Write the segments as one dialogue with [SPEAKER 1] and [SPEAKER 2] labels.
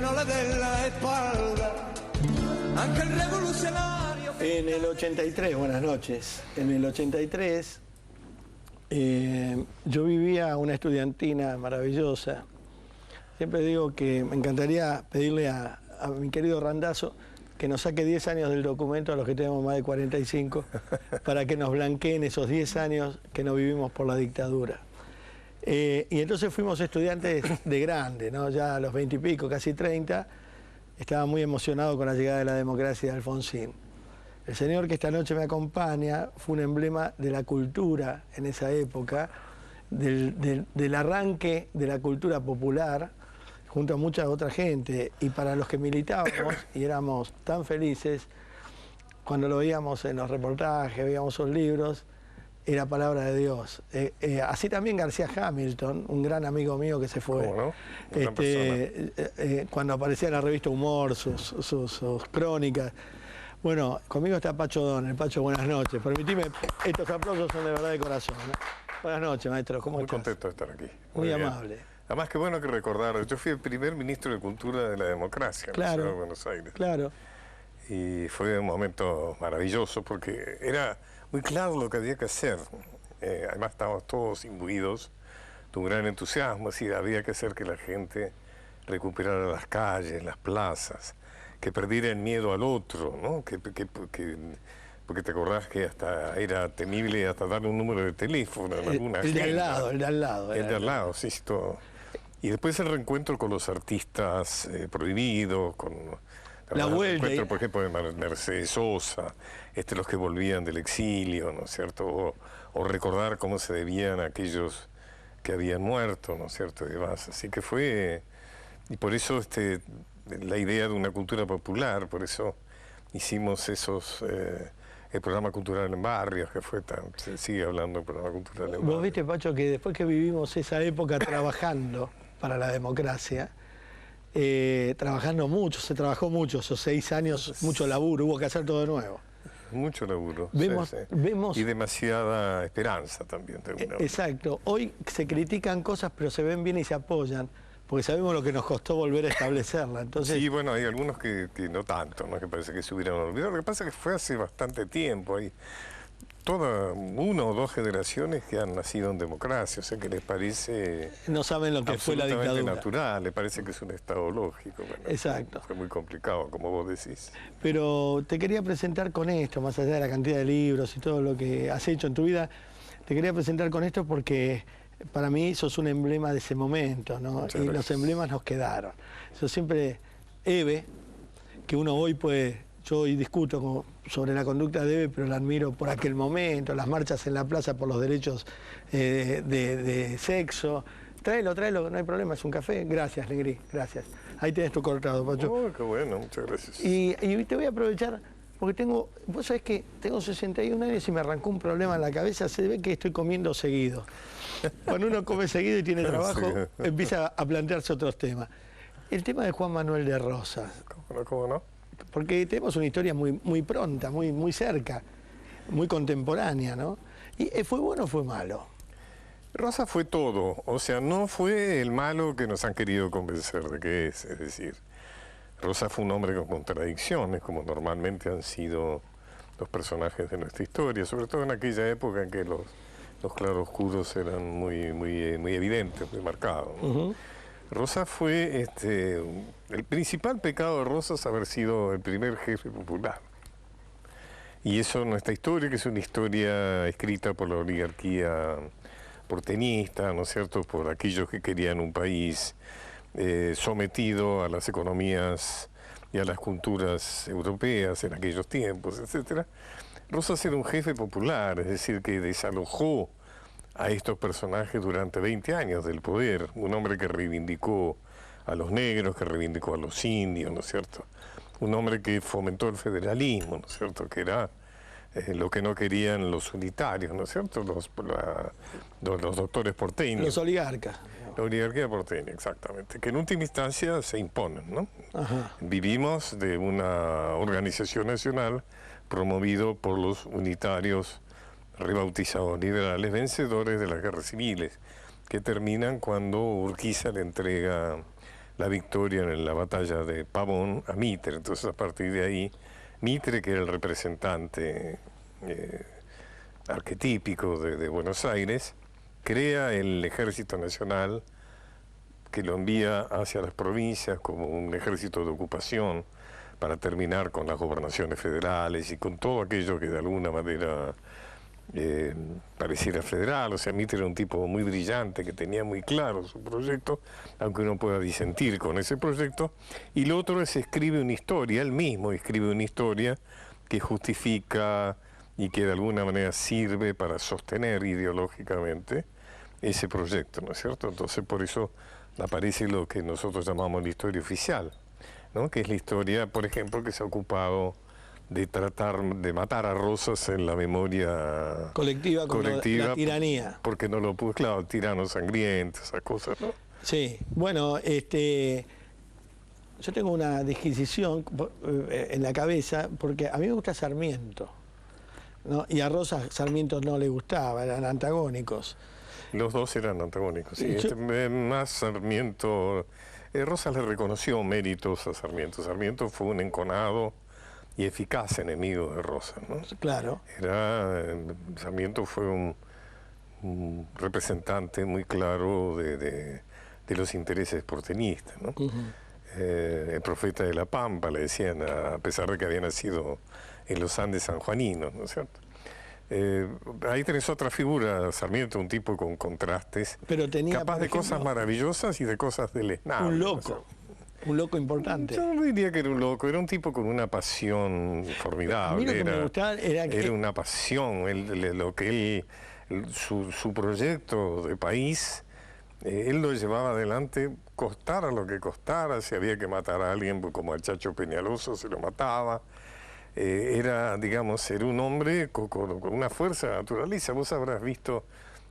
[SPEAKER 1] no le den la espalda. Ángel revolucionario.
[SPEAKER 2] En el 83, buenas noches, en el 83 yo vivía una estudiantina maravillosa. Siempre digo que me encantaría pedirle a mi querido Randazzo que nos saque 10 años del documento a los que tenemos más de 45 para que nos blanqueen esos 10 años que no vivimos por la dictadura. Y entonces fuimos estudiantes de grande, ¿no? Ya a los 20 y pico, casi 30, estaba muy emocionado con la llegada de la democracia de Alfonsín. El señor que esta noche me acompaña fue un emblema de la cultura en esa época, del arranque de la cultura popular, junto a mucha otra gente. Y para los que militábamos y éramos tan felices, cuando lo veíamos en los reportajes, veíamos sus libros, era palabra de Dios. Así también García Hamilton, un gran amigo mío que se fue.
[SPEAKER 3] ¿Cómo no?
[SPEAKER 2] Cuando aparecía en la revista Humor, sus crónicas. Bueno, conmigo está Pacho Don. El Pacho, buenas noches. Permitime, estos aplausos son de verdad de corazón, ¿no? Buenas noches, maestro. ¿Cómo estás?
[SPEAKER 3] Muy contento de estar aquí.
[SPEAKER 2] Muy
[SPEAKER 3] bien.
[SPEAKER 2] amable.
[SPEAKER 3] Además, qué bueno que recordar, yo fui el primer ministro de Cultura de la democracia en la ciudad de Buenos Aires.
[SPEAKER 2] Claro.
[SPEAKER 3] Y fue un momento maravilloso porque era muy claro lo que había que hacer. Además, estábamos todos imbuidos de un gran entusiasmo, es decir, había que hacer que la gente recuperara las calles, las plazas, que perdiera el miedo al otro, ¿no? Porque te acordás que hasta era temible hasta darle un número de teléfono en alguna
[SPEAKER 2] El de al
[SPEAKER 3] agenda.
[SPEAKER 2] lado, el de al lado.
[SPEAKER 3] El de al lado, sí, todo. Y después el reencuentro con los artistas prohibidos, con
[SPEAKER 2] la vuelta.
[SPEAKER 3] El encuentro, por ejemplo, de Mercedes Sosa, los que volvían del exilio, ¿no es cierto? O recordar cómo se debían a aquellos que habían muerto, ¿no es cierto? Y demás. Así que fue... Y por eso la idea de una cultura popular, por eso hicimos el programa cultural en barrios, que fue se sigue hablando del programa cultural en barrios.
[SPEAKER 2] Vos viste, Pacho, que después que vivimos esa época trabajando para la democracia, trabajando mucho, se trabajó mucho, esos 6 años, mucho laburo, hubo que hacer todo de nuevo.
[SPEAKER 3] Mucho laburo.
[SPEAKER 2] Vemos
[SPEAKER 3] y demasiada esperanza también.
[SPEAKER 2] Exacto. Hoy se critican cosas, pero se ven bien y se apoyan, porque sabemos lo que nos costó volver a establecerla. Entonces...
[SPEAKER 3] Sí, bueno, hay algunos que no tanto, ¿no? Que parece que se hubieran olvidado. Lo que pasa es que fue hace bastante tiempo. Hay toda 1 o 2 generaciones que han nacido en democracia, o sea que les parece...
[SPEAKER 2] No saben lo que fue la dictadura.
[SPEAKER 3] Natural, les parece que es un estado lógico. Bueno,
[SPEAKER 2] exacto.
[SPEAKER 3] Fue muy complicado, como vos decís.
[SPEAKER 2] Pero te quería presentar con esto, más allá de la cantidad de libros y todo lo que has hecho en tu vida, te quería presentar con esto porque para mí sos un emblema de ese momento, ¿no?
[SPEAKER 3] Muchas
[SPEAKER 2] y
[SPEAKER 3] gracias.
[SPEAKER 2] Los emblemas nos quedaron. Yo siempre, Eve, que uno hoy puede... Yo hoy discuto sobre la conducta de Eve, pero la admiro por aquel momento, las marchas en la plaza por los derechos de sexo. Tráelo, no hay problema, es un café. Gracias, Negri, gracias. Ahí tenés tu cortado, Pacho.
[SPEAKER 3] Oh, qué bueno, muchas gracias.
[SPEAKER 2] Y te voy a aprovechar, porque vos sabés que tengo 61 años y me arrancó un problema en la cabeza, se ve que estoy comiendo seguido. Cuando uno come seguido y tiene trabajo, sí, empieza a plantearse otros temas. El tema de Juan Manuel de Rosas.
[SPEAKER 3] ¿Cómo no?
[SPEAKER 2] Porque tenemos una historia muy pronta, muy cerca, muy contemporánea, ¿no? ¿Y fue bueno o fue malo?
[SPEAKER 3] Rosas fue todo, o sea, no fue el malo que nos han querido convencer de que es decir, Rosas fue un hombre con contradicciones, como normalmente han sido los personajes de nuestra historia, sobre todo en aquella época en que los claroscuros eran muy evidentes, muy marcados, ¿no? Rosas fue el principal pecado de Rosas haber sido el primer jefe popular. Y eso en nuestra historia, que es una historia escrita por la oligarquía porteñista, ¿no es cierto?, por aquellos que querían un país sometido a las economías y a las culturas europeas en aquellos tiempos, etc. Rosas era un jefe popular, es decir, que desalojó a estos personajes durante 20 años del poder, un hombre que reivindicó a los negros, que reivindicó a los indios, ¿no es cierto? Un hombre que fomentó el federalismo, ¿no es cierto?, que era lo que no querían los unitarios, ¿no es cierto?, los doctores porteños.
[SPEAKER 2] Los oligarcas.
[SPEAKER 3] La oligarquía porteña, exactamente, que en última instancia se imponen, ¿no?
[SPEAKER 2] Ajá.
[SPEAKER 3] Vivimos de una organización nacional promovido por los unitarios rebautizados liberales, vencedores de las guerras civiles, que terminan cuando Urquiza le entrega la victoria en la batalla de Pavón a Mitre. Entonces, a partir de ahí, Mitre, que era el representante arquetípico de Buenos Aires, crea el Ejército Nacional, que lo envía hacia las provincias como un ejército de ocupación para terminar con las gobernaciones federales y con todo aquello que de alguna manera pareciera federal. O sea, Mitre era un tipo muy brillante que tenía muy claro su proyecto, aunque uno pueda disentir con ese proyecto. Y lo otro es escribe una historia, él mismo escribe una historia que justifica y que de alguna manera sirve para sostener ideológicamente ese proyecto, ¿no es cierto? Entonces por eso aparece lo que nosotros llamamos la historia oficial, ¿no? Que es la historia, por ejemplo, que se ha ocupado de tratar de matar a Rosas en la memoria
[SPEAKER 2] colectiva, con la tiranía.
[SPEAKER 3] Porque no lo pudo, claro, tirano sangriento, esas cosas, ¿no?
[SPEAKER 2] Sí, bueno, yo tengo una disquisición en la cabeza, porque a mí me gusta Sarmiento, ¿no? Y a Rosas Sarmiento no le gustaba, eran antagónicos.
[SPEAKER 3] Los dos eran antagónicos, sí. Más Sarmiento, Rosas le reconoció méritos a Sarmiento. Sarmiento fue un enconado y eficaz enemigo de Rosas, ¿no?
[SPEAKER 2] Claro.
[SPEAKER 3] Sarmiento fue un representante muy claro de los intereses porteñistas, ¿no? El profeta de la Pampa, le decían, a pesar de que había nacido en los Andes sanjuaninos, ¿no es cierto? Ahí tenés otra figura, Sarmiento, un tipo con contrastes,
[SPEAKER 2] pero tenía,
[SPEAKER 3] capaz de cosas maravillosas y de cosas deleznables.
[SPEAKER 2] Un loco. Un loco importante.
[SPEAKER 3] Yo no diría que era un loco, era un tipo con una pasión formidable.
[SPEAKER 2] A mí lo que me gustaba era que...
[SPEAKER 3] Era una pasión, su proyecto de país, él lo llevaba adelante, costara lo que costara. Si había que matar a alguien, pues, como al Chacho Peñaloso, se lo mataba. Era, digamos, era un hombre con una fuerza naturaliza. Vos habrás visto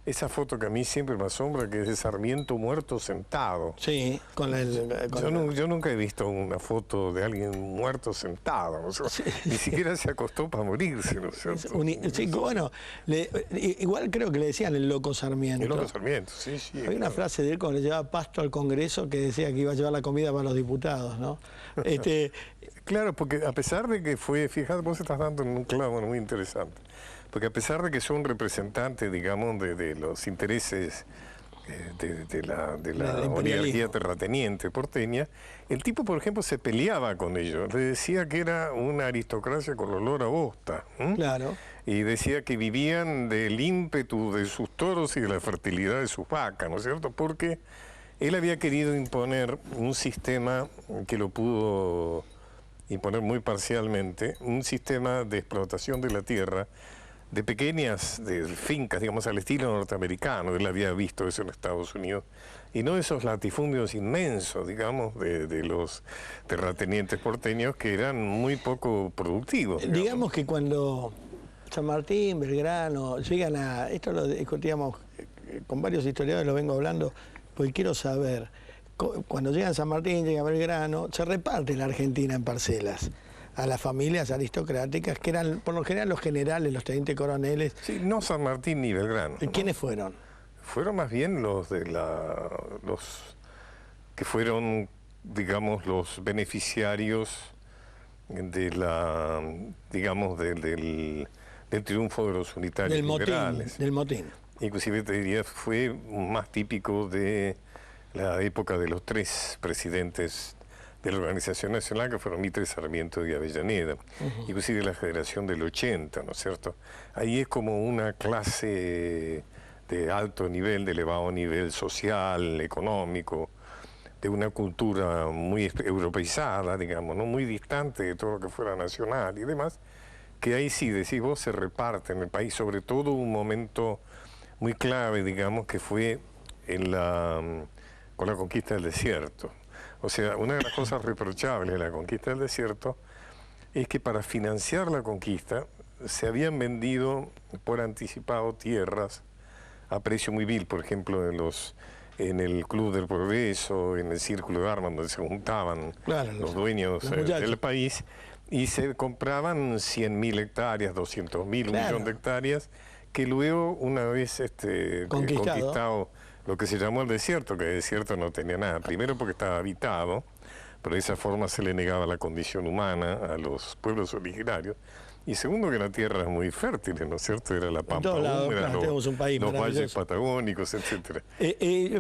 [SPEAKER 3] esa foto que a mí siempre me asombra, que es de Sarmiento muerto sentado.
[SPEAKER 2] Sí,
[SPEAKER 3] yo nunca he visto una foto de alguien muerto sentado, ¿no? Sí. Ni siquiera se acostó para morirse, ¿no es cierto?
[SPEAKER 2] Sí, bueno, igual creo que le decían el loco Sarmiento.
[SPEAKER 3] El loco Sarmiento, sí.
[SPEAKER 2] Había una frase de él cuando le llevaba pasto al Congreso que decía que iba a llevar la comida para los diputados, ¿no?
[SPEAKER 3] Claro, porque a pesar de que fue, fíjate, vos estás dando en un clavo muy interesante, porque a pesar de que son representantes, digamos, de los intereses de la oligarquía terrateniente porteña, el tipo, por ejemplo, se peleaba con ellos, le decía que era una aristocracia con olor a bosta.
[SPEAKER 2] Claro.
[SPEAKER 3] Y decía que vivían del ímpetu de sus toros y de la fertilidad de sus vacas, ¿no es cierto? Porque él había querido imponer un sistema que lo pudo imponer muy parcialmente, un sistema de explotación de la tierra, de pequeñas fincas, digamos, al estilo norteamericano. Él había visto eso en Estados Unidos, y no esos latifundios inmensos, digamos, de los terratenientes porteños, que eran muy poco productivos.
[SPEAKER 2] Digamos que cuando San Martín, Belgrano, llegan a... Esto lo discutíamos con varios historiadores, lo vengo hablando, porque quiero saber, cuando llegan San Martín, llega Belgrano, se reparte la Argentina en parcelas a las familias aristocráticas, que eran por lo general los generales, los tenientes coroneles.
[SPEAKER 3] Sí, no San Martín ni Belgrano.
[SPEAKER 2] ¿Quiénes fueron?
[SPEAKER 3] Fueron más bien los que fueron, digamos, los beneficiarios del triunfo de los unitarios liberales.
[SPEAKER 2] Del motín.
[SPEAKER 3] Inclusive te diría, fue más típico de la época de los tres presidentes de la Organización Nacional, que fueron Mitre, Sarmiento y Avellaneda, inclusive la generación del 80, ¿no es cierto? Ahí es como una clase de alto nivel, de elevado nivel social, económico, de una cultura muy europeizada, digamos, ¿no? Muy distante de todo lo que fuera nacional y demás, que ahí sí, decís vos, se reparte en el país, sobre todo un momento muy clave, digamos, que fue con la conquista del desierto. O sea, una de las cosas reprochables de la conquista del desierto es que para financiar la conquista se habían vendido por anticipado tierras a precio muy vil, por ejemplo, en el Club del Progreso, en el Círculo de Armas, donde se juntaban los dueños del país, y se compraban 100.000 hectáreas, 200.000, un millón de hectáreas, que luego, una vez conquistado lo que se llamó el desierto, que el desierto no tenía nada. Primero porque estaba habitado, pero de esa forma se le negaba la condición humana a los pueblos originarios. Y segundo, que la tierra es muy fértil, ¿no es cierto? Era la pampa
[SPEAKER 2] lados,
[SPEAKER 3] húmeda,
[SPEAKER 2] claro, tenemos un país
[SPEAKER 3] los valles
[SPEAKER 2] maravilloso.
[SPEAKER 3] patagónicos, etcétera.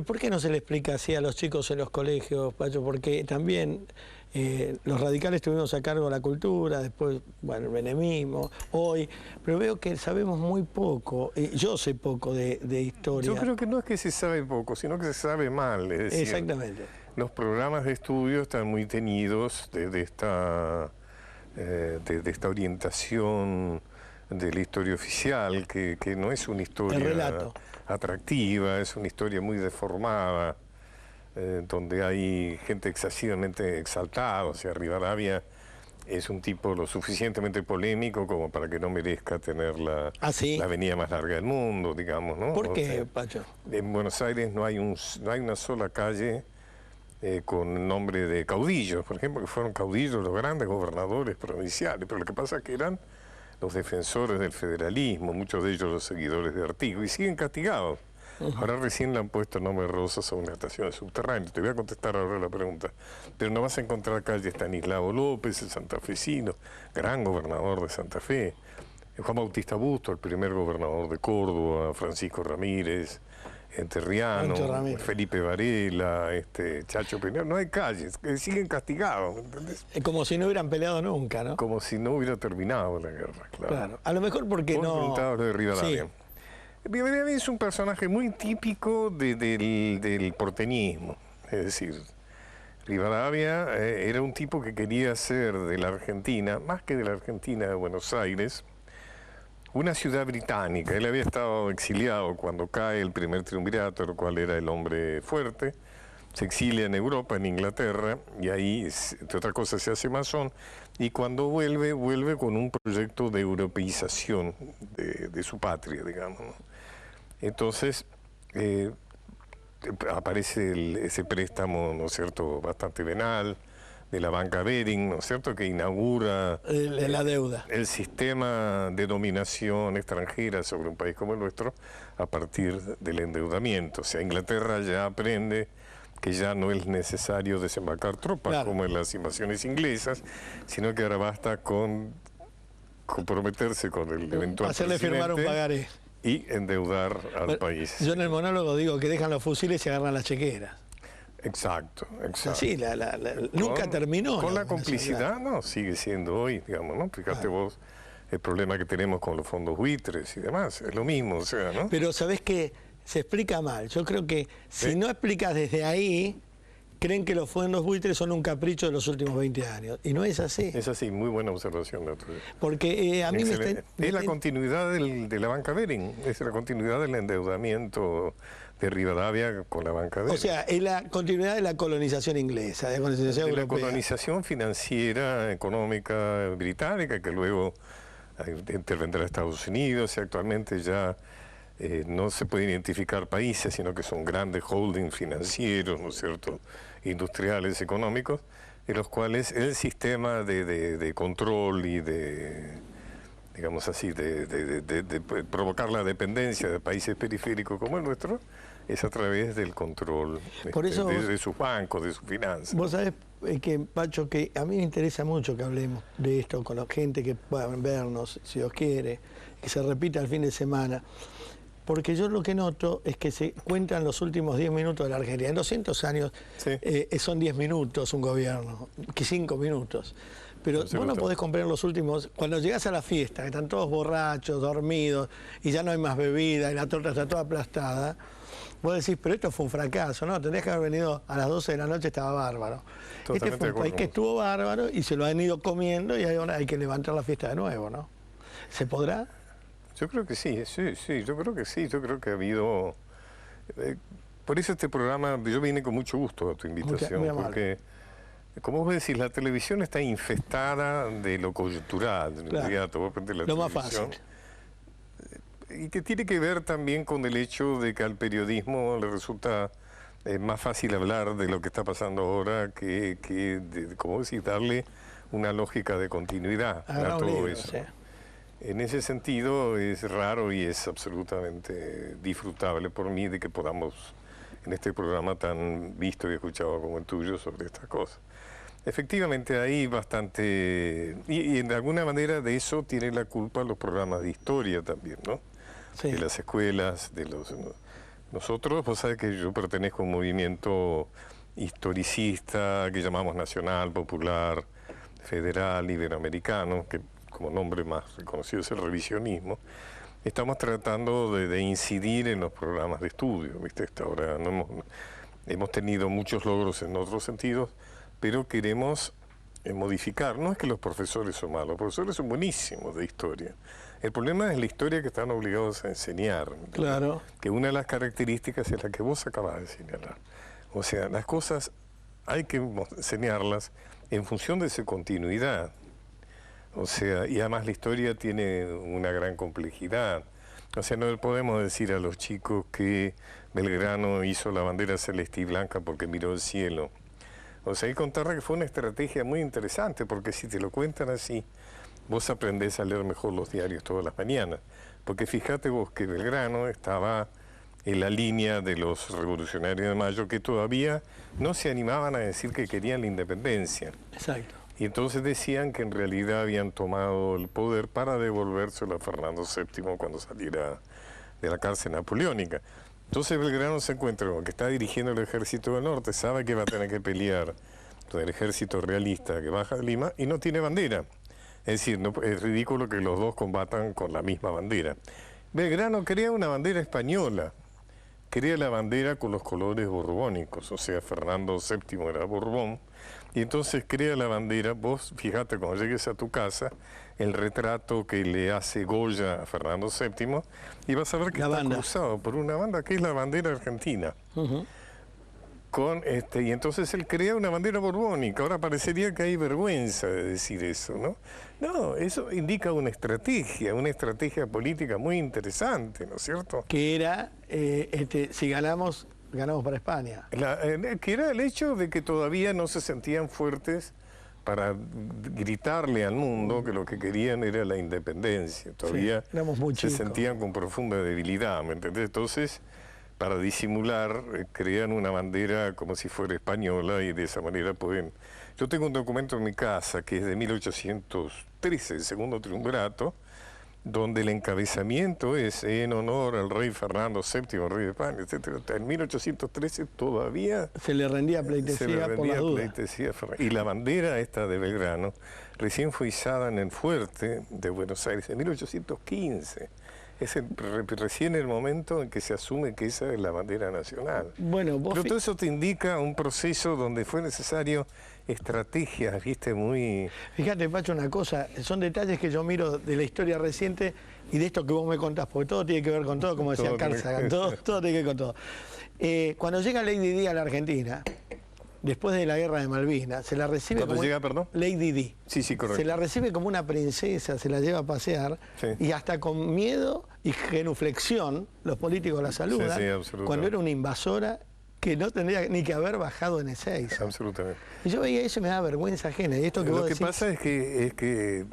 [SPEAKER 2] ¿Por qué no se le explica así a los chicos en los colegios, Pacho? Porque también los radicales tuvimos a cargo la cultura, después, bueno, el menemismo, hoy, pero veo que sabemos muy poco, yo sé poco de historia.
[SPEAKER 3] Yo creo que no es que se sabe poco, sino que se sabe mal. Es decir,
[SPEAKER 2] exactamente.
[SPEAKER 3] los programas de estudio están muy teñidos de esta orientación de la historia oficial, que no es una historia atractiva, es una historia muy deformada, donde hay gente excesivamente exaltada. O sea, Rivadavia es un tipo lo suficientemente polémico como para que no merezca tener la avenida más larga del mundo, digamos, ¿no?
[SPEAKER 2] ¿Por qué, Pacho?
[SPEAKER 3] En Buenos Aires no hay una sola calle con nombre de caudillos, por ejemplo, que fueron caudillos los grandes gobernadores provinciales, pero lo que pasa es que eran los defensores del federalismo, muchos de ellos los seguidores de Artigo, y siguen castigados. Ahora recién le han puesto el nombre de Rosas a una estación de subterráneo. Te voy a contestar ahora la pregunta. Pero no vas a encontrar calle Estanislao López, el santafesino, gran gobernador de Santa Fe, Juan Bautista Busto, el primer gobernador de Córdoba, Francisco Ramírez, Enterriano, Felipe Varela, Chacho Peña. No hay calles, que siguen castigados, ¿me entendés?
[SPEAKER 2] Como si no hubieran peleado nunca, ¿no?
[SPEAKER 3] Como si no hubiera terminado la guerra, claro.
[SPEAKER 2] A lo mejor porque
[SPEAKER 3] Vos
[SPEAKER 2] no...
[SPEAKER 3] preguntabas lo de Rivadavia.
[SPEAKER 2] Sí.
[SPEAKER 3] Rivadavia es un personaje muy típico del porteñismo. Es decir, Rivadavia era un tipo que quería hacer de la Argentina, más que de la Argentina de Buenos Aires, una ciudad británica. Él había estado exiliado cuando cae el primer triunvirato, el cual era el hombre fuerte. Se exilia en Europa, en Inglaterra, y ahí, entre otras cosas, se hace masón. Y cuando vuelve con un proyecto de europeización de su patria, digamos, ¿no? Entonces, aparece ese préstamo, ¿no es cierto?, bastante venal, de la banca Bering, ¿no es cierto?, que inaugura
[SPEAKER 2] la deuda.
[SPEAKER 3] El sistema de dominación extranjera sobre un país como el nuestro a partir del endeudamiento. O sea, Inglaterra ya aprende que ya no es necesario desembarcar tropas como en las invasiones inglesas, sino que ahora basta con comprometerse con el eventual
[SPEAKER 2] hacerle firmar un pagaré
[SPEAKER 3] y endeudar al país.
[SPEAKER 2] Yo en el monólogo digo que dejan los fusiles y agarran las chequeras.
[SPEAKER 3] Exacto, exacto.
[SPEAKER 2] Sí, nunca terminó.
[SPEAKER 3] Con la complicidad, no, sigue siendo hoy, digamos, ¿no? Fíjate vos el problema que tenemos con los fondos buitres y demás, es lo mismo, o sea, ¿no?
[SPEAKER 2] Pero sabés que se explica mal. Yo creo que si no explicas desde ahí, creen que los fondos buitres son un capricho de los últimos 20 años. Y no es así.
[SPEAKER 3] Es así, muy buena observación.
[SPEAKER 2] Porque a mí
[SPEAKER 3] es la continuidad de la banca Bering, es la continuidad del endeudamiento de Rivadavia con la banca Bering.
[SPEAKER 2] O sea, es la continuidad de la colonización inglesa, de la colonización europea.
[SPEAKER 3] La colonización financiera, económica británica, que luego intervendrá Estados Unidos, y actualmente ya no se pueden identificar países, sino que son grandes holdings financieros, ¿no es cierto?, industriales, económicos, en los cuales el sistema de control y digamos así, de provocar la dependencia de países periféricos como el nuestro, es a través del control de sus bancos, de sus finanzas.
[SPEAKER 2] Vos sabés que, Pacho, que a mí me interesa mucho que hablemos de esto con la gente que puedan vernos, si Dios quiere, que se repita el fin de semana. Porque yo lo que noto es que se cuentan los últimos 10 minutos de la Argentina. En 200 años son 10 minutos un gobierno, que 5 minutos. Pero vos no podés comprender los últimos. Cuando llegás a la fiesta, que están todos borrachos, dormidos, y ya no hay más bebida, y la torta está toda aplastada, vos decís, pero esto fue un fracaso, ¿no? Tendrías que haber venido a las 12 de la noche, estaba bárbaro. Este fue un país que estuvo bárbaro y se lo han ido comiendo y ahora hay que levantar la fiesta de nuevo, ¿no? ¿Se podrá?
[SPEAKER 3] Yo creo que sí, yo creo que sí, yo creo que ha habido... por eso este programa, yo vine con mucho gusto a tu invitación, muy porque, como vos decís, la televisión está infestada de lo coyuntural,
[SPEAKER 2] lo más fácil.
[SPEAKER 3] Y que tiene que ver también con el hecho de que al periodismo le resulta más fácil hablar de lo que está pasando ahora que como decís, darle una lógica de continuidad a todo eso. Sí. En ese sentido es raro y es absolutamente disfrutable por mí de que podamos en este programa tan visto y escuchado como el tuyo sobre estas cosas. Efectivamente, hay bastante, y de alguna manera de eso tiene la culpa los programas de historia también, ¿no?
[SPEAKER 2] Sí.
[SPEAKER 3] De las escuelas, de los... Nosotros, vos sabés que yo pertenezco a un movimiento historicista que llamamos nacional, popular, federal, iberoamericano, que como nombre más reconocido es el revisionismo. Estamos tratando de incidir en los programas de estudio, ¿viste? Hasta ahora no hemos tenido muchos logros en otros sentidos, pero queremos modificar. No es que los profesores son malos, los profesores son buenísimos de historia. El problema es la historia que están obligados a enseñar.
[SPEAKER 2] Claro.
[SPEAKER 3] Que una de las características es la que vos acabas de señalar. O sea, las cosas hay que enseñarlas en función de su continuidad. O sea, y además la historia tiene una gran complejidad. O sea, no le podemos decir a los chicos que Belgrano hizo la bandera celeste y blanca porque miró el cielo. O sea, hay que contarle que fue una estrategia muy interesante, porque si te lo cuentan así, vos aprendés a leer mejor los diarios todas las mañanas. Porque fíjate vos que Belgrano estaba en la línea de los revolucionarios de Mayo, que todavía no se animaban a decir que querían la independencia.
[SPEAKER 2] Exacto.
[SPEAKER 3] Y entonces decían que en realidad habían tomado el poder para devolvérselo a Fernando VII cuando saliera de la cárcel napoleónica. Entonces Belgrano se encuentra con que está dirigiendo el ejército del norte, sabe que va a tener que pelear con el ejército realista que baja de Lima y no tiene bandera. Es decir, no, es ridículo que los dos combatan con la misma bandera. Belgrano crea una bandera española, crea la bandera con los colores borbónicos, o sea, Fernando VII era Borbón, y entonces crea la bandera. Vos fíjate cuando llegues a tu casa el retrato que le hace Goya a Fernando VII y vas a ver que
[SPEAKER 2] la
[SPEAKER 3] está
[SPEAKER 2] banda
[SPEAKER 3] cruzado por una banda que es la bandera argentina. Y entonces él crea una bandera borbónica. Ahora parecería que hay vergüenza de decir eso, ¿no? No, eso indica una estrategia política muy interesante, ¿no es cierto?
[SPEAKER 2] que era, si ganamos para España.
[SPEAKER 3] Que era el hecho de que todavía no se sentían fuertes para gritarle al mundo que lo que querían era la independencia. Todavía
[SPEAKER 2] éramos muy
[SPEAKER 3] se
[SPEAKER 2] chicos.
[SPEAKER 3] sentían con profunda debilidad, ¿me entendés? Entonces, para disimular, crean una bandera como si fuera española y de esa manera pueden... Yo tengo un documento en mi casa que es de 1813, el segundo triunvirato, donde el encabezamiento es en honor al rey Fernando VII, rey de España, etc. En 1813 todavía
[SPEAKER 2] Se le rendía pleitesía por la duda.
[SPEAKER 3] Y la bandera esta de Belgrano recién fue izada en el fuerte de Buenos Aires en 1815. Es recién el momento en que se asume que esa es la bandera nacional.
[SPEAKER 2] Bueno,
[SPEAKER 3] pero todo eso te indica un proceso donde fue necesario estrategias, viste, muy...
[SPEAKER 2] Fíjate, Pacho, una cosa, son detalles que yo miro de la historia reciente y de esto que vos me contás, porque todo tiene que ver con todo, como decía Carl Sagan, todo tiene que ver con todo. Cuando llega Lady Di a la Argentina, después de la guerra de Malvinas, se la recibe
[SPEAKER 3] ¿Cuándo
[SPEAKER 2] como...
[SPEAKER 3] llega, perdón?
[SPEAKER 2] Lady Di.
[SPEAKER 3] Sí, correcto.
[SPEAKER 2] Se la recibe como una princesa, se la lleva a pasear,
[SPEAKER 3] sí.
[SPEAKER 2] Y hasta con miedo y genuflexión, los políticos la saludan,
[SPEAKER 3] sí, absolutamente.
[SPEAKER 2] Cuando era una invasora que no tendría ni que haber bajado en Ezeiza.
[SPEAKER 3] Absolutamente.
[SPEAKER 2] Y yo veía eso y me da vergüenza ajena. Y esto que
[SPEAKER 3] Lo
[SPEAKER 2] vos
[SPEAKER 3] que
[SPEAKER 2] decís...
[SPEAKER 3] pasa es que,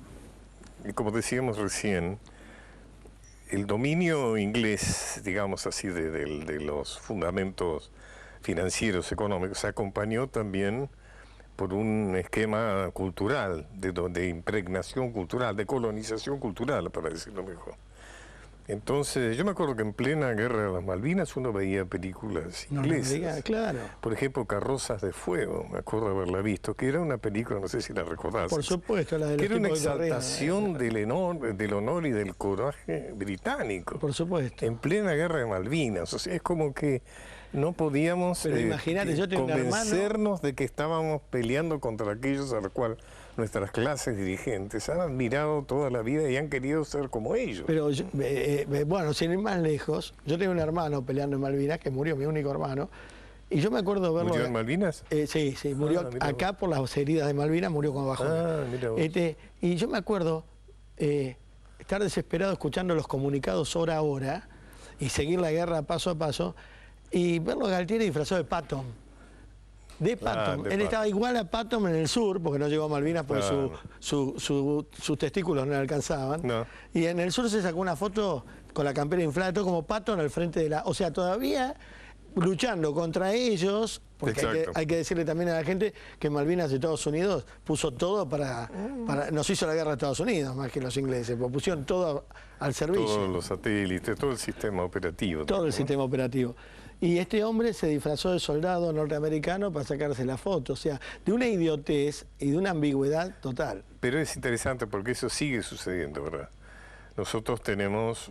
[SPEAKER 3] como decíamos recién, el dominio inglés, digamos así, de los fundamentos financieros, económicos, se acompañó también por un esquema cultural, de impregnación cultural, de colonización cultural, para decirlo mejor. Entonces, yo me acuerdo que en plena guerra de las Malvinas uno veía películas inglesas.
[SPEAKER 2] Claro.
[SPEAKER 3] Por ejemplo, Carrozas de Fuego, me acuerdo haberla visto, que era una película, no sé si la recordás.
[SPEAKER 2] Por supuesto, la de los
[SPEAKER 3] que era una
[SPEAKER 2] tipos que corrían.
[SPEAKER 3] exaltación del honor y del coraje británico.
[SPEAKER 2] Por supuesto.
[SPEAKER 3] En plena guerra de Malvinas. O sea, es como que no podíamos
[SPEAKER 2] Pero imagínate, yo tengo un hermano...
[SPEAKER 3] convencernos de que estábamos peleando contra aquellos a los cuales nuestras clases dirigentes han admirado toda la vida y han querido ser como ellos.
[SPEAKER 2] Pero, bueno, sin ir más lejos, yo tengo un hermano peleando en Malvinas, que murió, mi único hermano, y yo me acuerdo verlo...
[SPEAKER 3] ¿Murió en Malvinas?
[SPEAKER 2] Sí, murió acá por las heridas de Malvinas, murió con bajón.
[SPEAKER 3] Mira vos.
[SPEAKER 2] Y yo me acuerdo estar desesperado escuchando los comunicados hora a hora y seguir la guerra paso a paso, y verlo a Galtieri disfrazado de Patton. De Patton. Él estaba igual a Patton en el sur, porque no llegó a Malvinas porque sus testículos no le alcanzaban.
[SPEAKER 3] No.
[SPEAKER 2] Y en el sur se sacó una foto con la campera inflada, todo como Patton al frente de la... O sea, todavía luchando contra ellos, porque
[SPEAKER 3] Exacto.
[SPEAKER 2] hay que decirle también a la gente que Malvinas de Estados Unidos puso todo nos hizo la guerra a Estados Unidos, más que los ingleses, pues pusieron todo al servicio.
[SPEAKER 3] Todos los satélites, todo el sistema operativo.
[SPEAKER 2] Todo el
[SPEAKER 3] ¿no?
[SPEAKER 2] sistema operativo. Y este hombre se disfrazó de soldado norteamericano para sacarse la foto, o sea, de una idiotez y de una ambigüedad total.
[SPEAKER 3] Pero es interesante porque eso sigue sucediendo, ¿verdad? Nosotros tenemos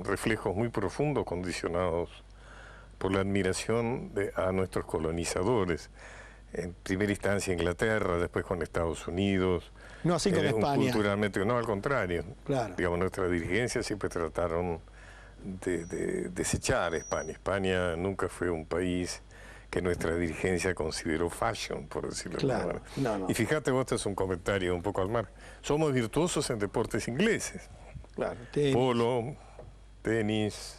[SPEAKER 3] reflejos muy profundos condicionados por la admiración a nuestros colonizadores. En primera instancia Inglaterra, después con Estados Unidos.
[SPEAKER 2] No así con España.
[SPEAKER 3] Culturalmente, no, al contrario.
[SPEAKER 2] Claro.
[SPEAKER 3] Digamos, nuestras dirigencias siempre trataron de desechar a España. España nunca fue un país que nuestra dirigencia consideró fashion, por decirlo de alguna
[SPEAKER 2] Claro.
[SPEAKER 3] manera.
[SPEAKER 2] No.
[SPEAKER 3] Y fíjate, vos, este es un comentario un poco al mar. Somos virtuosos en deportes ingleses.
[SPEAKER 2] Claro.
[SPEAKER 3] Polo, tenis,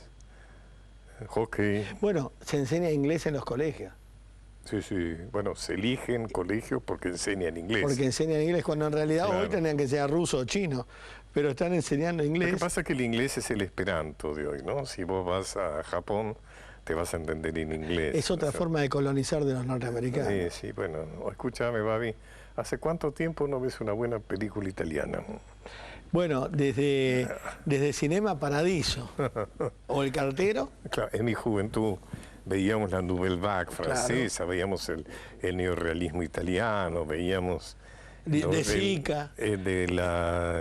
[SPEAKER 3] hockey.
[SPEAKER 2] Bueno, se enseña inglés en los colegios.
[SPEAKER 3] Sí, sí. Bueno, se eligen colegios porque enseñan inglés.
[SPEAKER 2] Porque enseñan inglés, cuando en realidad
[SPEAKER 3] Claro.
[SPEAKER 2] hoy tendrían que ser ruso o chino, pero están enseñando
[SPEAKER 3] Lo
[SPEAKER 2] inglés.
[SPEAKER 3] que pasa es que el inglés es el esperanto de hoy, ¿no? Si vos vas a Japón, te vas a entender en inglés.
[SPEAKER 2] Es otra
[SPEAKER 3] O sea,
[SPEAKER 2] forma de colonizar de los norteamericanos.
[SPEAKER 3] Sí, sí, bueno. Escúchame, Babi, ¿hace cuánto tiempo no ves una buena película italiana?
[SPEAKER 2] Bueno, desde Cinema Paradiso o El Cartero.
[SPEAKER 3] Claro, en mi juventud veíamos la Nouvelle Vague francesa, veíamos el neorrealismo italiano, veíamos...
[SPEAKER 2] De Sica.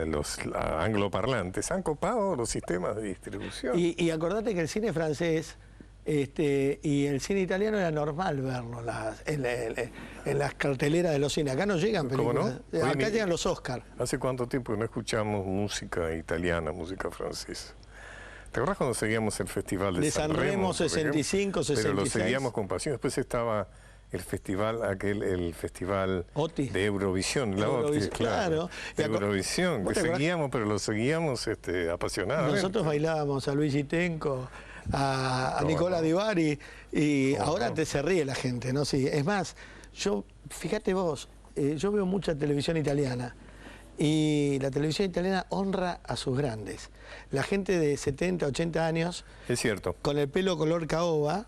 [SPEAKER 3] Los angloparlantes. Han copado los sistemas de distribución.
[SPEAKER 2] Y acordate que el cine francés y el cine italiano era normal verlo en las carteleras de los cines. Acá no llegan
[SPEAKER 3] ¿Cómo no?
[SPEAKER 2] películas. Acá llegan los Oscars.
[SPEAKER 3] ¿Hace cuánto tiempo no escuchamos música italiana, música francesa? ¿Te acuerdas cuando seguíamos el festival de
[SPEAKER 2] San Remo,
[SPEAKER 3] por ejemplo?
[SPEAKER 2] 65, 66.
[SPEAKER 3] Pero lo seguíamos con pasión. Después estaba el festival, el festival
[SPEAKER 2] Oti.
[SPEAKER 3] de Eurovisión, la Oti, claro. De Eurovisión,
[SPEAKER 2] ¿Vos
[SPEAKER 3] que
[SPEAKER 2] te acordás?
[SPEAKER 3] seguíamos, pero lo seguíamos apasionadamente.
[SPEAKER 2] Nosotros bailábamos a Luigi Tenco, a Nicola Di Bari, y ahora se ríe la gente, ¿no? Sí, es más, fíjate vos, yo veo mucha televisión italiana, y la televisión italiana honra a sus grandes. La gente de 70, 80 años,
[SPEAKER 3] Es cierto.
[SPEAKER 2] con el pelo color caoba,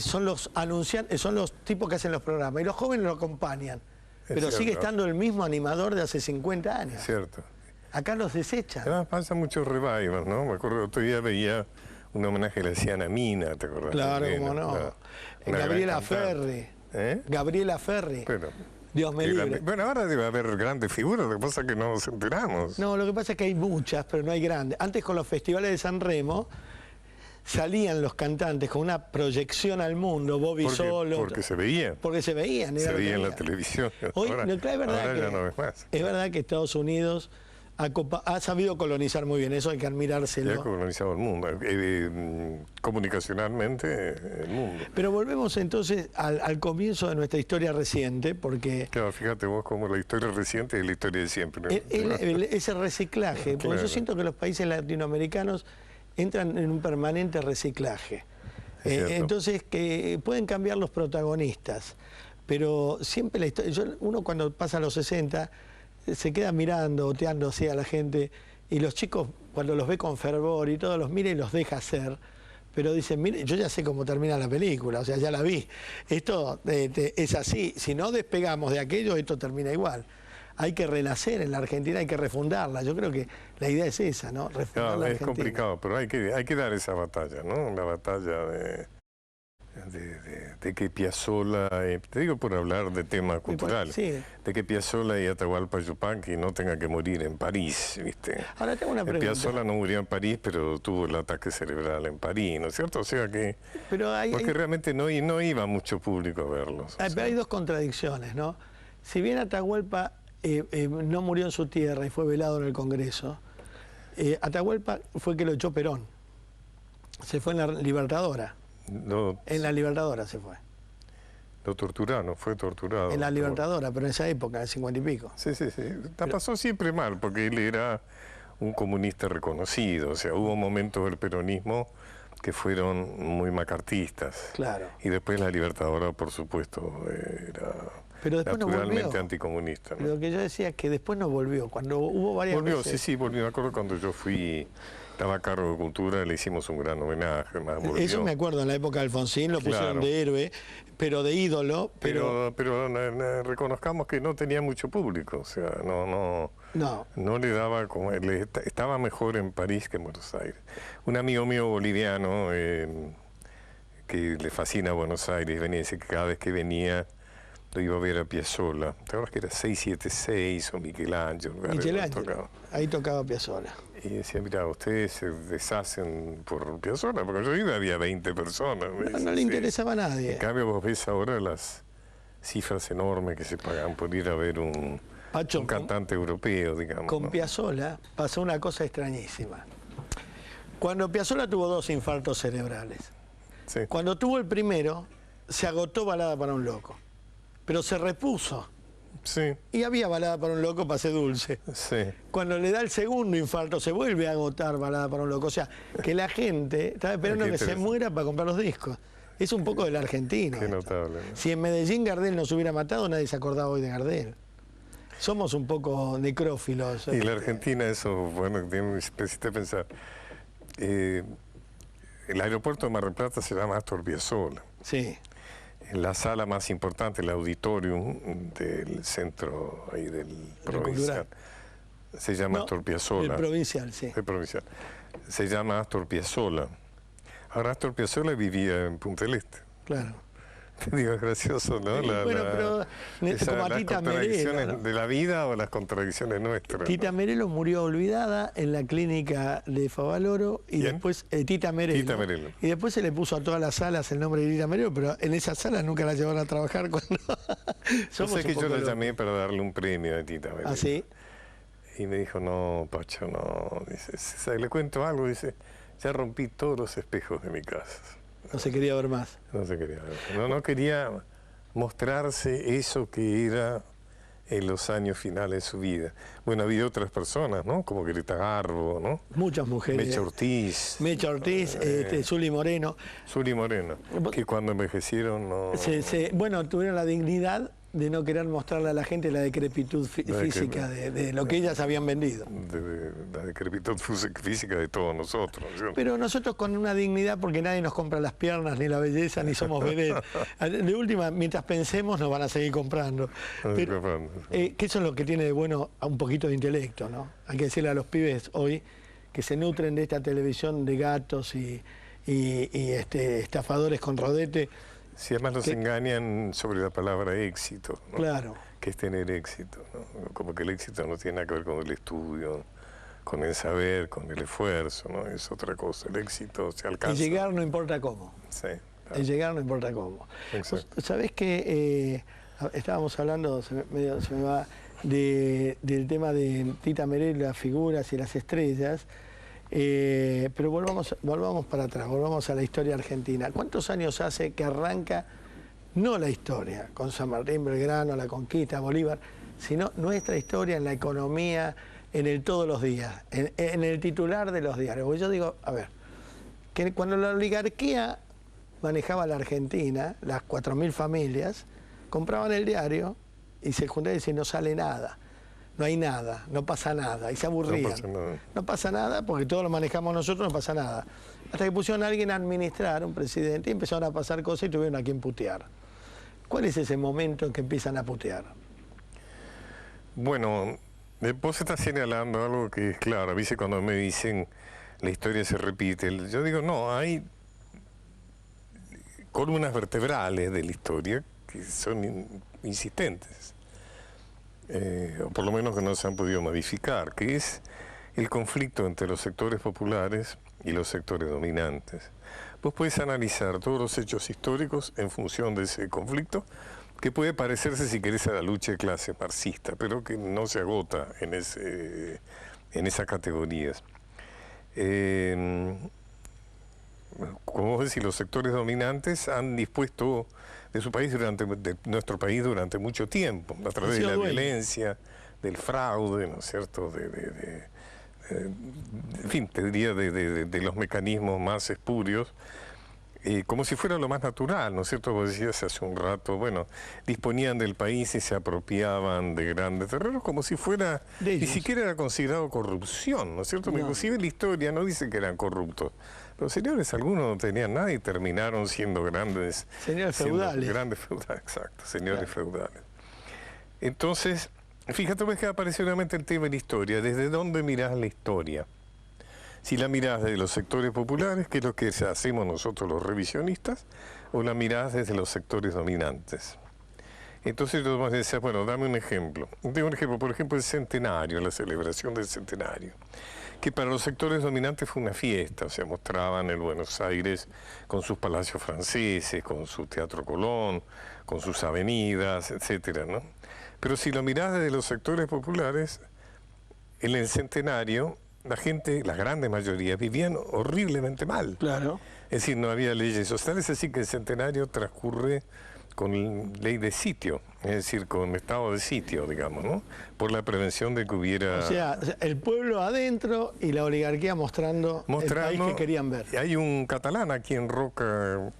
[SPEAKER 2] son los anunciantes, son los tipos que hacen los programas, y los jóvenes lo acompañan. Pero
[SPEAKER 3] cierto.
[SPEAKER 2] sigue estando el mismo animador de hace 50 años.
[SPEAKER 3] Es cierto.
[SPEAKER 2] Acá los desechan.
[SPEAKER 3] Además pasa muchos revivals, ¿no? Me acuerdo, otro día veía un homenaje que le hacían a Mina, ¿te acordás?
[SPEAKER 2] Claro,
[SPEAKER 3] Mina,
[SPEAKER 2] cómo no.
[SPEAKER 3] una
[SPEAKER 2] Gabriela
[SPEAKER 3] gran cantante.
[SPEAKER 2] Ferri.
[SPEAKER 3] ¿Eh?
[SPEAKER 2] Gabriela Ferri.
[SPEAKER 3] Pero,
[SPEAKER 2] Dios me
[SPEAKER 3] qué
[SPEAKER 2] libre.
[SPEAKER 3] grande. Bueno, ahora debe haber grandes figuras, lo que pasa es que no nos enteramos.
[SPEAKER 2] No, lo que pasa es que hay muchas, pero no hay grandes. Antes con los festivales de San Remo salían los cantantes con una proyección al mundo, Bobby Solo.
[SPEAKER 3] Porque se veía.
[SPEAKER 2] Porque se veían. era
[SPEAKER 3] Se
[SPEAKER 2] lo que
[SPEAKER 3] veía en la
[SPEAKER 2] había.
[SPEAKER 3] televisión.
[SPEAKER 2] Hoy,
[SPEAKER 3] ahora,
[SPEAKER 2] es verdad
[SPEAKER 3] ahora
[SPEAKER 2] que,
[SPEAKER 3] ya no ves más.
[SPEAKER 2] es verdad que Estados Unidos ha sabido colonizar muy bien, eso hay que
[SPEAKER 3] Ya ha
[SPEAKER 2] admirárselo.
[SPEAKER 3] colonizado el mundo, comunicacionalmente el mundo.
[SPEAKER 2] Pero volvemos entonces al comienzo de nuestra historia reciente, porque
[SPEAKER 3] Claro, fíjate vos cómo la historia reciente es la historia de siempre, ¿no?
[SPEAKER 2] ese reciclaje, porque
[SPEAKER 3] Claro.
[SPEAKER 2] yo siento que los países latinoamericanos entran en un permanente reciclaje.
[SPEAKER 3] Es cierto.
[SPEAKER 2] Entonces, que pueden cambiar los protagonistas, pero siempre la historia, uno cuando pasa a los 60 se queda mirando, oteando así a la gente, y los chicos cuando los ve con fervor y todo, los mira y los deja hacer, pero dicen, mire, yo ya sé cómo termina la película, o sea, ya la vi, esto es así, si no despegamos de aquello, esto termina igual. Hay que renacer en la Argentina, hay que refundarla, yo creo que la idea es esa, ¿no? Refundar
[SPEAKER 3] Claro,
[SPEAKER 2] la
[SPEAKER 3] es
[SPEAKER 2] Argentina.
[SPEAKER 3] complicado, pero hay que dar esa batalla, ¿no? La batalla de que Piazzolla, te digo por hablar de tema cultural,
[SPEAKER 2] sí.
[SPEAKER 3] de que Piazzolla y Atahualpa Yupanqui no tengan que morir en París, ¿viste?
[SPEAKER 2] Ahora tengo una pregunta.
[SPEAKER 3] Piazzolla no murió en París, pero tuvo el ataque cerebral en París, ¿no es cierto? O sea que...
[SPEAKER 2] Pero
[SPEAKER 3] porque realmente no iba mucho público a verlos.
[SPEAKER 2] pero hay dos contradicciones, ¿no? Si bien Atahualpa no murió en su tierra y fue velado en el Congreso, Atahualpa fue que lo echó Perón. Se fue en la Libertadora. En la Libertadora se fue.
[SPEAKER 3] Lo torturaron, fue torturado.
[SPEAKER 2] En la Libertadora, pero en esa época, en el 50 y pico.
[SPEAKER 3] Sí. La pasó siempre mal, porque él era un comunista reconocido. O sea, hubo momentos del peronismo que fueron muy macartistas.
[SPEAKER 2] Claro.
[SPEAKER 3] Y después la Libertadora, por supuesto,
[SPEAKER 2] Pero después no
[SPEAKER 3] naturalmente
[SPEAKER 2] volvió.
[SPEAKER 3] anticomunista, ¿no?
[SPEAKER 2] Lo que yo decía es que después no volvió, cuando hubo varias
[SPEAKER 3] Volvió,
[SPEAKER 2] veces.
[SPEAKER 3] sí, volvió. Me acuerdo cuando yo estaba a cargo de Cultura, le hicimos un gran homenaje, más volvió.
[SPEAKER 2] Eso me acuerdo, en la época de Alfonsín lo pusieron
[SPEAKER 3] Claro.
[SPEAKER 2] de héroe, pero de ídolo, pero
[SPEAKER 3] Reconozcamos que no tenía mucho público, o sea,
[SPEAKER 2] no.
[SPEAKER 3] no le daba como... estaba mejor en París que en Buenos Aires. Un amigo mío boliviano que le fascina Buenos Aires, venía y dice que cada vez que venía lo iba a ver a Piazzolla. ¿Te acuerdas que era 676 o Michelangelo?
[SPEAKER 2] Michelangelo, ahí tocaba Piazzolla.
[SPEAKER 3] Y decía, mira, ustedes se deshacen por Piazzolla, porque yo iba, había 20 personas.
[SPEAKER 2] No le interesaba a nadie.
[SPEAKER 3] En cambio, vos ves ahora las cifras enormes que se pagan por ir a ver un cantante europeo, digamos.
[SPEAKER 2] Con
[SPEAKER 3] ¿no?
[SPEAKER 2] Piazzolla pasó una cosa extrañísima. Cuando Piazzolla tuvo 2 infartos cerebrales,
[SPEAKER 3] Sí.
[SPEAKER 2] cuando tuvo el primero, se agotó Balada para un loco, pero se repuso.
[SPEAKER 3] Sí,
[SPEAKER 2] Y había Balada para un loco, Pase Dulce.
[SPEAKER 3] sí.
[SPEAKER 2] Cuando le da el segundo infarto, se vuelve a agotar Balada para un loco. O sea, que la gente estaba esperando
[SPEAKER 3] Qué
[SPEAKER 2] que se
[SPEAKER 3] interesante.
[SPEAKER 2] muera para comprar los discos. Es un poco de la Argentina.
[SPEAKER 3] Qué
[SPEAKER 2] esto.
[SPEAKER 3] notable, ¿no?
[SPEAKER 2] Si en Medellín Gardel nos hubiera matado, nadie se acordaba hoy de Gardel. Somos un poco necrófilos.
[SPEAKER 3] Y la Argentina, eso, bueno, me hiciste pensar. El aeropuerto de Mar del Plata se llama Astor Piazzolla.
[SPEAKER 2] Sí,
[SPEAKER 3] En la sala más importante, el auditorium del centro ahí del provincial, se llama
[SPEAKER 2] No,
[SPEAKER 3] Astor Piazzolla.
[SPEAKER 2] el provincial, sí.
[SPEAKER 3] El provincial. Se llama Astor Piazzolla. Ahora Astor Piazzolla vivía en Punta del Este.
[SPEAKER 2] Claro.
[SPEAKER 3] Te digo, es gracioso, ¿no?
[SPEAKER 2] Sí, bueno, pero como a
[SPEAKER 3] las
[SPEAKER 2] Tita
[SPEAKER 3] contradicciones
[SPEAKER 2] Merelo, ¿no?
[SPEAKER 3] de la vida o las contradicciones nuestras.
[SPEAKER 2] Tita
[SPEAKER 3] ¿no?
[SPEAKER 2] Merelo murió olvidada en la clínica de Favaloro y
[SPEAKER 3] ¿Quién?
[SPEAKER 2] después Tita Merelo.
[SPEAKER 3] Tita Merelo.
[SPEAKER 2] Y después se le puso a todas las salas el nombre de Tita Merelo, pero en esas salas nunca la llevaron a trabajar cuando
[SPEAKER 3] Yo sé que
[SPEAKER 2] un
[SPEAKER 3] yo
[SPEAKER 2] poco
[SPEAKER 3] la
[SPEAKER 2] locos.
[SPEAKER 3] llamé para darle un premio a Tita Merelo.
[SPEAKER 2] ¿Ah, sí?
[SPEAKER 3] Y me dijo, no, Pacho, no. Dice, le cuento algo, dice, ya rompí todos los espejos de mi casa.
[SPEAKER 2] No se quería ver más.
[SPEAKER 3] No se quería ver. No quería mostrarse eso que era en los años finales de su vida. Bueno, había otras personas, ¿no? Como Greta Garbo, ¿no?
[SPEAKER 2] Muchas mujeres.
[SPEAKER 3] Mecha Ortiz.
[SPEAKER 2] Mecha Ortiz, Zuli Moreno.
[SPEAKER 3] Zuli Moreno, que cuando envejecieron no...
[SPEAKER 2] Bueno, tuvieron la dignidad de no querer mostrarle a la gente la decrepitud física de lo que ellas habían vendido.
[SPEAKER 3] De la decrepitud física de todos nosotros. ¿Sí?
[SPEAKER 2] Pero nosotros con una dignidad, porque nadie nos compra las piernas, ni la belleza, ni somos vedettes. De última, mientras pensemos, nos van a seguir comprando. Pero, que eso es lo que tiene de bueno a un poquito de intelecto, ¿no? Hay que decirle a los pibes hoy que se nutren de esta televisión de gatos y estafadores con rodete.
[SPEAKER 3] Si además nos engañan sobre la palabra éxito, ¿no?
[SPEAKER 2] Claro.
[SPEAKER 3] Que es tener éxito, ¿no? Como que el éxito no tiene nada que ver con el estudio, con el saber, con el esfuerzo, ¿no? Es otra cosa. El éxito se alcanza.
[SPEAKER 2] El llegar no importa cómo.
[SPEAKER 3] Sí, claro.
[SPEAKER 2] El llegar no importa cómo.
[SPEAKER 3] Exacto.
[SPEAKER 2] ¿Sabés que estábamos hablando, se me va, del tema de Tita Merelo, las figuras y las estrellas? Pero volvamos para atrás, volvamos a la historia argentina. ¿Cuántos años hace que arranca, no la historia, con San Martín, Belgrano, la conquista, Bolívar, sino nuestra historia en la economía, en el todos los días, en el titular de los diarios? Porque yo digo, a ver, que cuando la oligarquía manejaba la Argentina, las 4.000 familias, compraban el diario y se juntaban y decían, no sale nada. No hay nada, no pasa nada, y se aburrían.
[SPEAKER 3] No pasa nada.
[SPEAKER 2] No pasa nada porque todo lo manejamos nosotros, no pasa nada. Hasta que pusieron a alguien a administrar, un presidente, y empezaron a pasar cosas y tuvieron a quien putear. ¿Cuál es ese momento en que empiezan a putear?
[SPEAKER 3] Bueno, vos estás señalando algo que es claro. A veces cuando me dicen la historia se repite, yo digo, no, hay columnas vertebrales de la historia que son insistentes. O por lo menos que no se han podido modificar, que es el conflicto entre los sectores populares y los sectores dominantes. Vos podés analizar todos los hechos históricos en función de ese conflicto, que puede parecerse, si querés, a la lucha de clase marxista, pero que no se agota en esas categorías. Como vos decís, los sectores dominantes han dispuesto de su país de nuestro país durante mucho tiempo, a través de la violencia, del fraude, ¿no es cierto? En fin, te diría de los mecanismos más espurios, como si fuera lo más natural, ¿no es cierto? Vos decías hace un rato, bueno, disponían del país y se apropiaban de grandes terrenos como si fuera,
[SPEAKER 2] De
[SPEAKER 3] ni
[SPEAKER 2] ellos.
[SPEAKER 3] siquiera era considerado corrupción, ¿no es cierto?
[SPEAKER 2] No.
[SPEAKER 3] Inclusive la historia no dice que eran corruptos. Los señores, algunos no tenían nada y terminaron siendo grandes...
[SPEAKER 2] Señores
[SPEAKER 3] siendo
[SPEAKER 2] feudales.
[SPEAKER 3] Grandes feudales, exacto, señores
[SPEAKER 2] Claro.
[SPEAKER 3] feudales. Entonces, fíjate, ves que aparece nuevamente el tema de la historia. ¿Desde dónde mirás la historia? Si la mirás desde los sectores populares, que es lo que hacemos nosotros los revisionistas, o la mirás desde los sectores dominantes. Entonces yo me decía, bueno, dame un ejemplo. Tengo un ejemplo, por ejemplo, el centenario, la celebración del centenario, que para los sectores dominantes fue una fiesta, o sea, mostraban el Buenos Aires con sus palacios franceses, con su Teatro Colón, con sus avenidas, etcétera, ¿no? Pero si lo mirás desde los sectores populares, en el centenario, la gente, la grande mayoría, vivían horriblemente mal.
[SPEAKER 2] Claro.
[SPEAKER 3] Es decir, no había leyes sociales, así que el centenario transcurre con ley de sitio, es decir, con estado de sitio, digamos, ¿no? Por la prevención de que hubiera...
[SPEAKER 2] O sea, el pueblo adentro y la oligarquía mostrando el país que querían ver.
[SPEAKER 3] Hay un catalán aquí en Roca,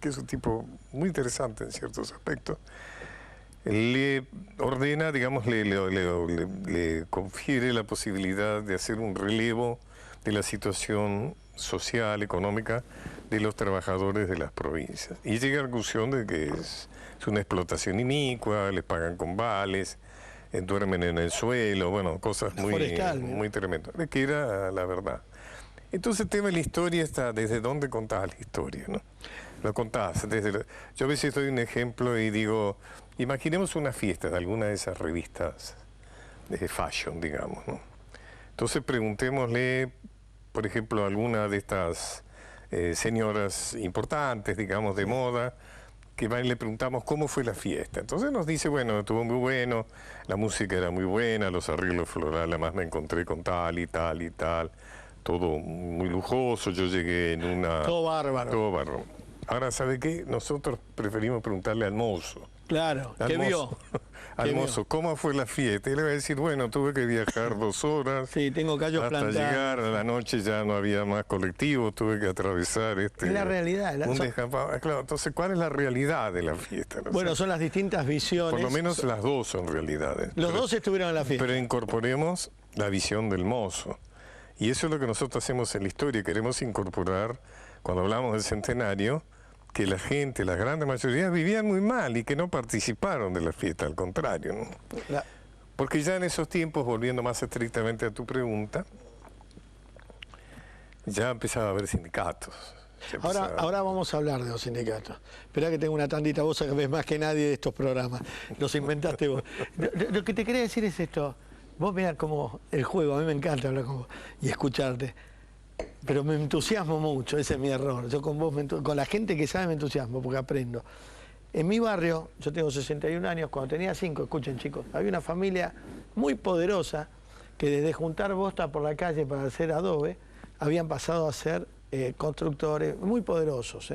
[SPEAKER 3] que es un tipo muy interesante en ciertos aspectos, le ordena, digamos, le confiere la posibilidad de hacer un relevo de la situación social, económica de los trabajadores de las provincias. Y llega a la conclusión de que es una explotación inicua, les pagan con vales, duermen en el suelo, bueno, cosas muy,
[SPEAKER 2] forestal,
[SPEAKER 3] muy tremendas, que era la verdad. Entonces el tema de la historia está desde dónde contás la historia, ¿no? Lo contás desde... Yo a veces doy un ejemplo y digo, imaginemos una fiesta de alguna de esas revistas de fashion, digamos, ¿no? Entonces preguntémosle, por ejemplo, a alguna de estas señoras importantes, digamos, de moda, que va y le preguntamos cómo fue la fiesta. Entonces nos dice, bueno, estuvo muy bueno, la música era muy buena, los arreglos florales, además me encontré con tal y tal y tal, todo muy lujoso, yo llegué en una...
[SPEAKER 2] Todo bárbaro.
[SPEAKER 3] Todo bárbaro. Ahora, ¿sabe qué? Nosotros preferimos preguntarle al mozo.
[SPEAKER 2] Claro,
[SPEAKER 3] Al
[SPEAKER 2] ¿qué
[SPEAKER 3] mozo.
[SPEAKER 2] vio?
[SPEAKER 3] Al
[SPEAKER 2] ¿Qué
[SPEAKER 3] mozo, ¿cómo fue la fiesta? Y le va a decir, bueno, tuve que viajar 2 horas.
[SPEAKER 2] Sí, tengo callos
[SPEAKER 3] hasta
[SPEAKER 2] plantados.
[SPEAKER 3] llegar a la noche ya no había más colectivo, tuve que atravesar
[SPEAKER 2] Es la realidad.
[SPEAKER 3] un descampado. Claro, entonces, ¿cuál es la realidad de la fiesta? ¿No?
[SPEAKER 2] Bueno,
[SPEAKER 3] O sea,
[SPEAKER 2] son las distintas visiones.
[SPEAKER 3] por lo menos las dos son realidades.
[SPEAKER 2] Los
[SPEAKER 3] Pero-
[SPEAKER 2] dos estuvieron en la fiesta.
[SPEAKER 3] Pero incorporemos la visión del mozo. Y eso es lo que nosotros hacemos en la historia. Queremos incorporar, cuando hablamos del centenario, que la gente, la gran mayoría, vivían muy mal y que no participaron de la fiesta, al contrario, ¿no?
[SPEAKER 2] La-
[SPEAKER 3] Porque ya en esos tiempos, volviendo más estrictamente a tu pregunta, ya empezaba a haber sindicatos. Ya empezaba-
[SPEAKER 2] Ahora vamos a hablar de los sindicatos. Esperá que tengo una tandita, vos sabés más que nadie de estos programas. Los inventaste vos. Lo que te quería decir es esto. Vos mirá como el juego, a mí me encanta hablar con vos y escucharte. Pero me entusiasmo mucho, ese es mi error. Yo con vos, con la gente que sabe me entusiasmo porque aprendo. En mi barrio, yo tengo 61 años, cuando tenía 5, escuchen chicos, había una familia muy poderosa que desde juntar bosta por la calle para hacer adobe, habían pasado a ser constructores muy poderosos.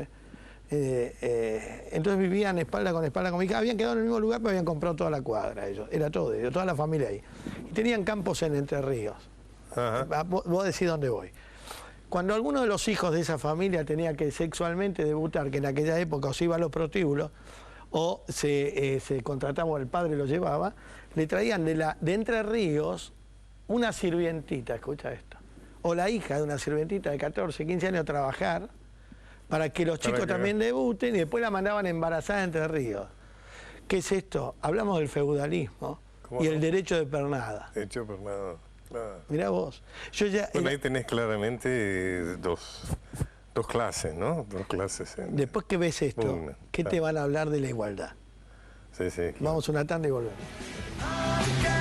[SPEAKER 2] Entonces vivían espalda con mi casa, habían quedado en el mismo lugar, pero habían comprado toda la cuadra ellos, era todo de ellos, toda la familia ahí. Y tenían campos en Entre Ríos.
[SPEAKER 3] Ajá.
[SPEAKER 2] Vos decís dónde voy. Cuando alguno de los hijos de esa familia tenía que sexualmente debutar, que en aquella época o se iba a los prostíbulos, o se contrataba o el padre lo llevaba, le traían de Entre Ríos una sirvientita, escucha esto, o la hija de una sirvientita de 14, 15 años a trabajar, para que los chicos
[SPEAKER 3] que-
[SPEAKER 2] también debuten y después la mandaban embarazada a Entre Ríos. ¿Qué es esto? Hablamos del feudalismo
[SPEAKER 3] ¿Cómo
[SPEAKER 2] y
[SPEAKER 3] no?
[SPEAKER 2] el derecho de pernada.
[SPEAKER 3] Hecho por nada. Nada.
[SPEAKER 2] Mirá vos. Yo ya,
[SPEAKER 3] Bueno, ahí tenés claramente dos clases, ¿no? Dos clases.
[SPEAKER 2] después que ves esto,
[SPEAKER 3] Una,
[SPEAKER 2] ¿qué te
[SPEAKER 3] claro.
[SPEAKER 2] van a hablar de la igualdad?
[SPEAKER 3] Sí, sí. Claro.
[SPEAKER 2] Vamos a una tanda y volvemos.
[SPEAKER 1] Aunque